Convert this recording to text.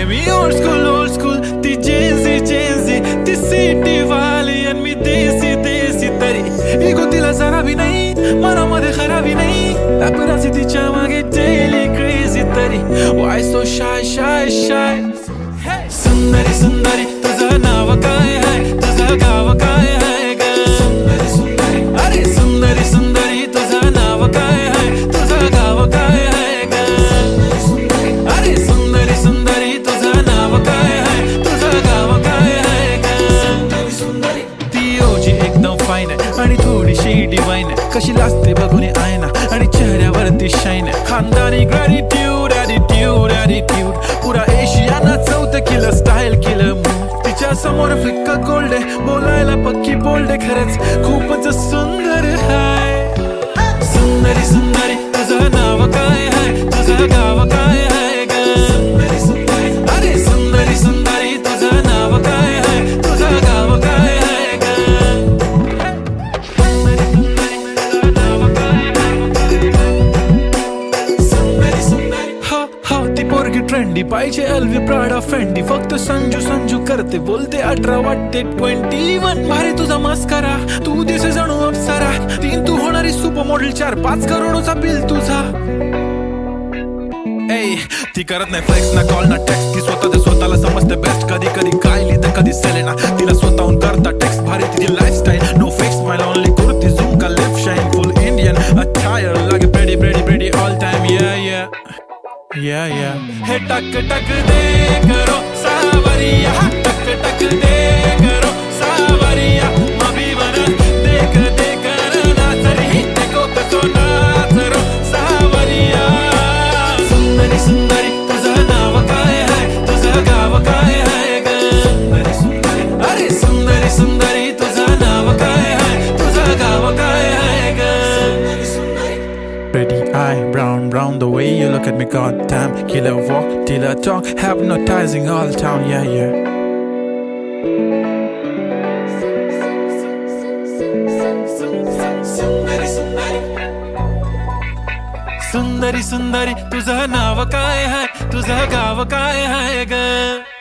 मी old school ती जेन्सी ती city वाली आणि मी देसी तरी इगो तिला जरा भी नाही मनामध्ये खराबी नाही पॅपराझी तिच्या मागे डेली क्रेझी तरी वाय सो शाय सुंदरी तुझं नाव काय आहे तुझं गाव काय आहे ग अरे सुंदरी तुझं नाव काय आहे तुझं गाव काय आहे ग अरे सुंदरी तुझं नाव काय आहे तुझं गाव काय आहे ग ती ओजी एकदम फाईन आहे आणि थोडीशी डिवाइन आहे कशी लाजते बघून आयना आणि चेहऱ्यावरती शाईन आहे खानदानी ग्रॅटिट्यूड ॲटिट्यूड पुरा एशियाना चौथं किलं स्टाईल किलं तिच्या समोर फिक्का गोल्ड आहे बोलायला पक्की बोल्ड आहे खरंच खूपच सुंदर आहे सुंदरी तुझं नाव काय आहे तुझं गाव काय आहे ग अरे सुंदरी तुझं नाव काय आहे तुझं गाव काय आहे ग हो ती पोरगी ट्रेंडी पाहिजे एलवी प्राडा फेंडी फक्त संजू करते बोलते 18 वाटते 21 भारी तुझा मस्करा तू दिसे जणू अप्सरा 3 तू होणारी सुपर मॉडेल 4-5 करोडचा बिल तुझा ती करत नाही फ्लेक्स ना कॉल ना टेक्स्ट ती स्वतःला समजते बेस्ट कधी काय लिहितं कधी सेलेना तिला स्वतःहून करता टेक्स्ट भारी तिची लाईफस्टाईल नो फिक्स माय ओनली कुर्ती झुम का लिप शाईन फुल इंडियन अटायर लागे प्रेडी ऑल टाइम या हे टक दे करो सावरिया टक दे करो सावरिया मभी बना देख ना तरी देखो कसो नाचरो सावरिया सुंदरी तुझं नाव काय आहे तुझं गाव काय आहे ग अरे सुंदरी तुझं नाव काय आहे तुझं गाव काय आहे ग Pretty eye, brown, the way you look at me, goddamn. Killer walk, till I talk, hypnotizing all town, yeah. सुंदरी तुझं नाव काय आहे तुझं गाव काय आहे ग